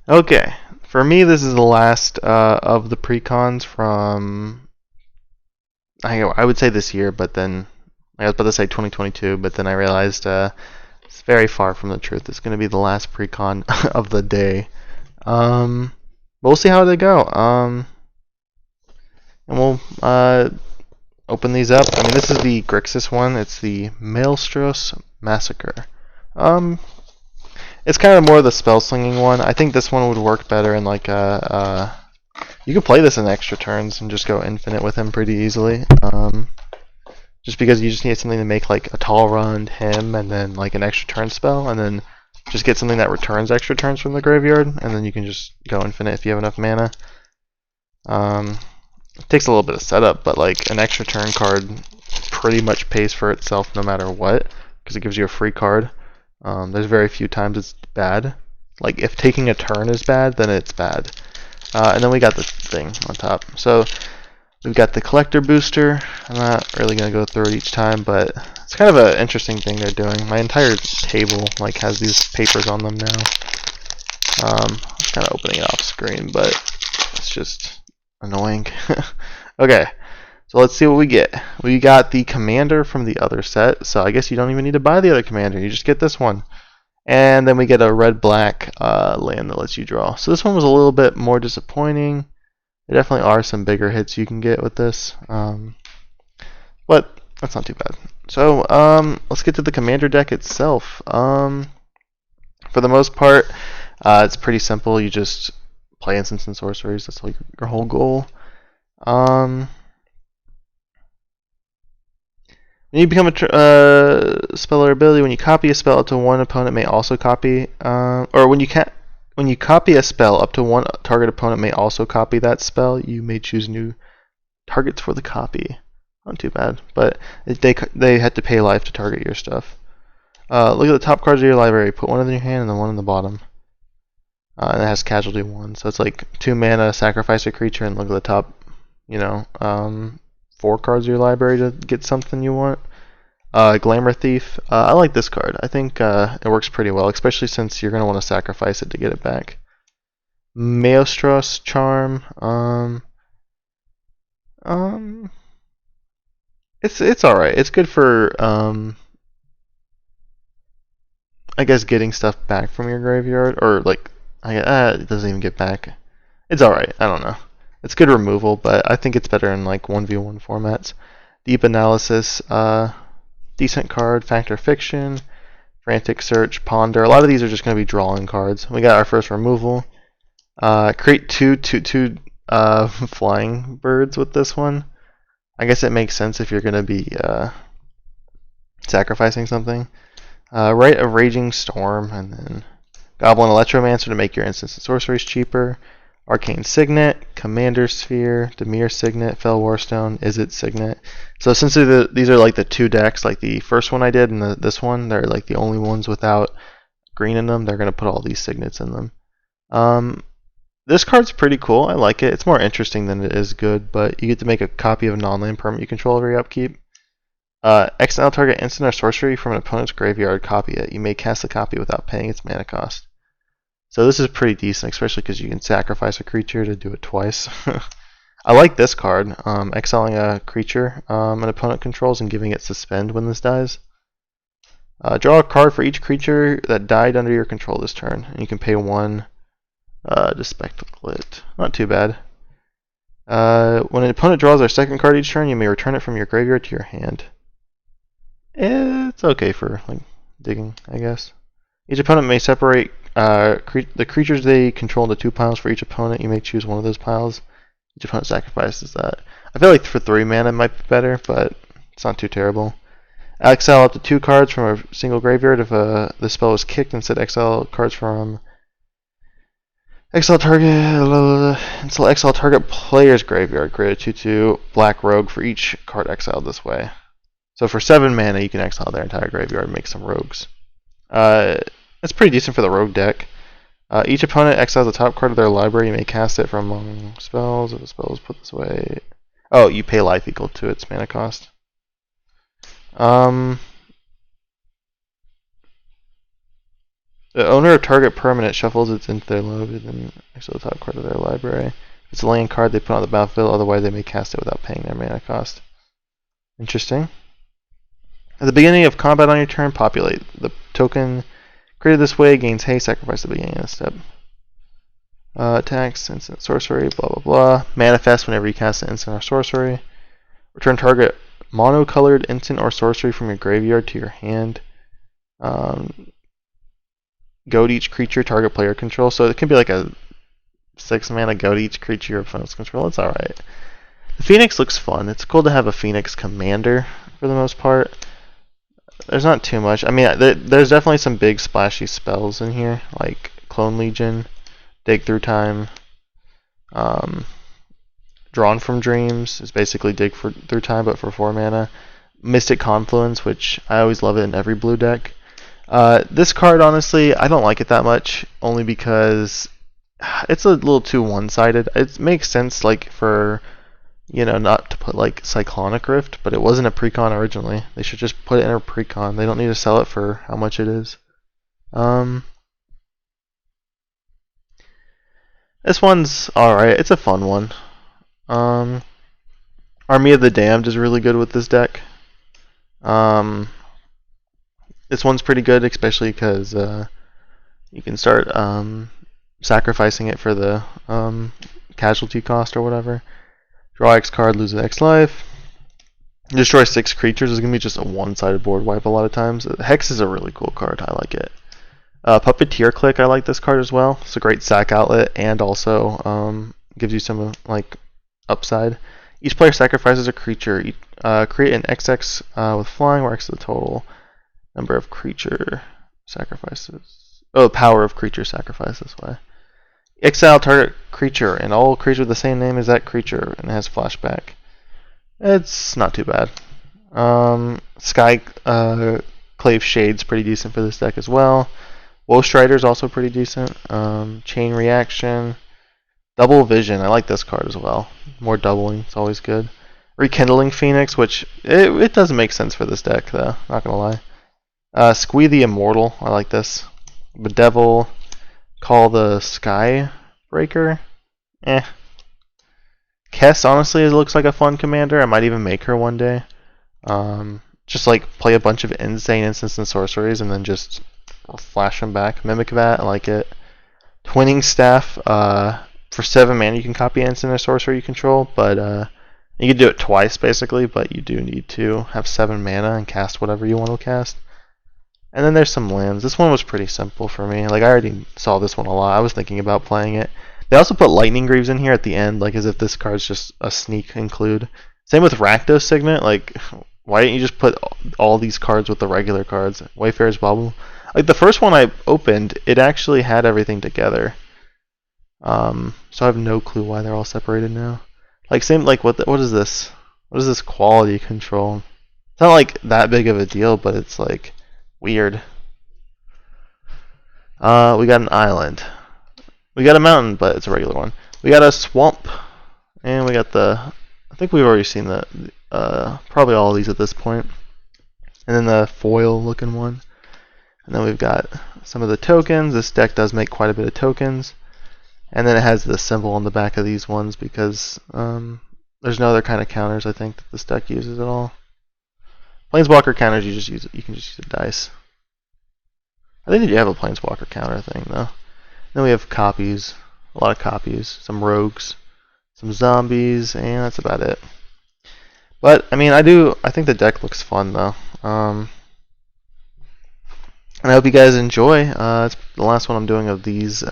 Okay, for me, this is the last of the precons from I would say this year, but then I was about to say 2022, but then I realized it's very far from the truth. It's going to be the last precon of the day. We'll see how they go. And we'll open these up. I mean, this is the Grixis one. It's the Maelstros Massacre. Um, it's kind of more the spell slinging one. I think this one would work better in like a. You can play this in extra turns and just go infinite with him pretty easily. Just because you just need something to make like a tall run him and then like an extra turn spell and then just get something that returns extra turns from the graveyard and then you can just go infinite if you have enough mana. It takes a little bit of setup, but like an extra turn card pretty much pays for itself no matter what because it gives you a free card. There's very few times it's bad. Like if taking a turn is bad, then it's bad. And then we got this thing on top. So we've got the collector booster. I'm not really going to go through it each time, but it's kind of an interesting thing they're doing. My entire table like has these papers on them now. I'm just kind of opening it off screen, but it's just annoying. Okay, so let's see what we get. We got the commander from the other set, so I guess you don't even need to buy the other commander. You just get this one. And then we get a red-black land that lets you draw. So this one was a little bit more disappointing. There definitely are some bigger hits you can get with this. But that's not too bad. So let's get to the commander deck itself. For the most part, it's pretty simple. You just play instants and sorceries. That's like your whole goal. When you become a spell or ability, when you copy a spell up to one opponent may also copy, or when you copy a spell up to one target opponent may also copy that spell. You may choose new targets for the copy. Not too bad, but they had to pay life to target your stuff. Look at the top cards of your library. Put one in your hand and then one in the bottom. And it has casualty 1, so it's like 2 mana, sacrifice a creature, and look at the top, 4 cards of your library to get something you want. Glamour Thief. I like this card. I think it works pretty well, especially since you're going to want to sacrifice it to get it back. Maelstros Charm. It's alright. It's good for I guess getting stuff back from your graveyard, or like it doesn't even get back. It's alright. I don't know. It's good removal, but I think it's better in like 1v1 formats. Deep Analysis, decent card. Factor Fiction, Frantic Search, Ponder. A lot of these are just going to be drawing cards. We got our first removal. Create two flying birds with this one. I guess it makes sense if you're going to be sacrificing something. Write a Raging Storm, and then Goblin Electromancer to make your instants and sorceries cheaper. Arcane Signet, Commander Sphere, Dimir Signet, Fell Warstone, Izzet Signet. So since these are like the 2 decks, like the first one I did and this one, they're like the only ones without green in them. They're going to put all these signets in them. This card's pretty cool. I like it. It's more interesting than it is good, but you get to make a copy of non-land permanent you control every upkeep. Exile target instant or sorcery from an opponent's graveyard, copy it. You may cast the copy without paying its mana cost. So this is pretty decent, especially because you can sacrifice a creature to do it twice. I like this card, exiling a creature an opponent controls and giving it suspend when this dies. Draw a card for each creature that died under your control this turn, and you can pay 1 to spectacle it. Not too bad. When an opponent draws their second card each turn, you may return it from your graveyard to your hand. It's okay for like digging, I guess. Each opponent may separate the creatures they control into 2 piles for each opponent. You may choose one of those piles. Each opponent sacrifices that. I feel like for 3 mana it might be better, but it's not too terrible. Exile up to 2 cards from a single graveyard if the spell is kicked. Instead, exile cards from exile target player's graveyard. Create a 2/2 black rogue for each card exiled this way. So for 7 mana, you can exile their entire graveyard and make some rogues. It's pretty decent for the rogue deck. Each opponent exiles the top card of their library. You may cast it from among spells. If the spell is put this way, oh, you pay life equal to its mana cost. The owner of target permanent shuffles it into their loaded and next to the top card of their library. If it's a land card they put on the battlefield, otherwise they may cast it without paying their mana cost. Interesting. At the beginning of combat on your turn, populate. The token created this way gains haste, sacrifice at the beginning of the step. Attacks, instant sorcery, blah blah blah. Manifest whenever you cast an instant or sorcery. Return target monocolored instant or sorcery from your graveyard to your hand. Goad each creature target player control. So it can be like a 6 mana goad each creature your opponent's control. It's alright. The Phoenix looks fun. It's cool to have a Phoenix commander for the most part. There's not too much. I mean, there's definitely some big splashy spells in here, like Clone Legion, Dig Through Time, Drawn from Dreams is basically Through Time, but for 4 mana. Mystic Confluence, which I always love it in every blue deck. This card, honestly, I don't like it that much, only because it's a little too one-sided. It makes sense, like, for, you know, not to put, like, Cyclonic Rift, but it wasn't a precon originally. They should just put it in a precon. They don't need to sell it for how much it is. This one's alright. It's a fun one. Army of the Damned is really good with this deck. This one's pretty good, especially because you can start sacrificing it for the casualty cost or whatever. Draw X card, lose X life. Destroy 6 creatures is going to be just a one-sided board wipe a lot of times. Hex is a really cool card. I like it. Puppeteer Click, I like this card as well. It's a great sack outlet and also gives you some like upside. Each player sacrifices a creature. Create an XX with flying where X is the total number of creature sacrifices. Oh, power of creature sacrifice this way. Exile target creature, and all creatures with the same name as that creature, and it has flashback. It's not too bad. Sky Clave Shade's pretty decent for this deck as well. Woe Strider's also pretty decent. Chain Reaction. Double Vision, I like this card as well. More doubling, it's always good. Rekindling Phoenix, which it doesn't make sense for this deck though, not gonna lie. Squee the Immortal, I like this. Bedevil, Call the Sky Breaker. Kess, honestly, it looks like a fun commander. I might even make her one day. Just like play a bunch of insane instants and sorceries and then just flash them back. Mimic Vat, I like it. Twinning Staff, for 7 mana you can copy instant or sorcery you control, but you can do it twice basically, but you do need to have 7 mana and cast whatever you want to cast. And then there's some lands. This one was pretty simple for me. Like, I already saw this one a lot. I was thinking about playing it. They also put Lightning Greaves in here at the end, like as if this card's just a sneak include. Same with Rakdos Signet. Like, why didn't you just put all these cards with the regular cards? Wayfarer's Bauble. Like, the first one I opened, it actually had everything together. So I have no clue why they're all separated now. Like, same, like, what is this? What is this quality control? It's not, like, that big of a deal, but it's, like, weird. We got an island. We got a mountain, but it's a regular one. We got a swamp. And we got the... I think we've already seen the... probably all of these at this point. And then the foil-looking one. And then we've got some of the tokens. This deck does make quite a bit of tokens. And then it has the symbol on the back of these ones because there's no other kind of counters I think that this deck uses at all. Planeswalker counters, you can just use a dice. I think you have a Planeswalker counter thing though. Then we have copies, a lot of copies, some rogues, some zombies, and that's about it. But I mean, I think the deck looks fun though. And I hope you guys enjoy. It's the last one I'm doing of these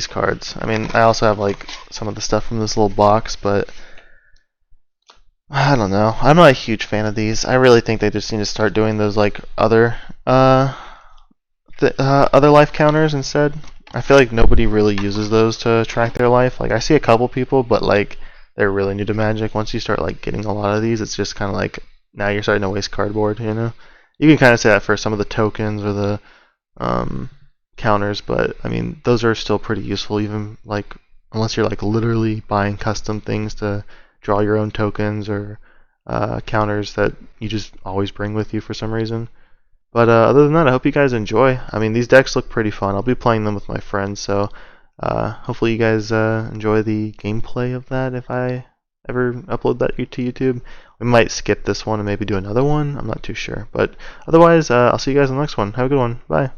cards. I mean, I also have like some of the stuff from this little box, but I don't know. I'm not a huge fan of these. I really think they just need to start doing those like other life counters instead. I feel like nobody really uses those to track their life. Like I see a couple people, but like they're really new to Magic. Once you start like getting a lot of these, it's just kind of like now you're starting to waste cardboard. You know, you can kind of say that for some of the tokens or the counters, but I mean those are still pretty useful. Even like unless you're like literally buying custom things to draw your own tokens or counters that you just always bring with you for some reason. But other than that, I hope you guys enjoy. I mean, these decks look pretty fun. I'll be playing them with my friends, so hopefully you guys enjoy the gameplay of that if I ever upload that to YouTube. We might skip this one and maybe do another one. I'm not too sure. But otherwise, I'll see you guys in the next one. Have a good one. Bye.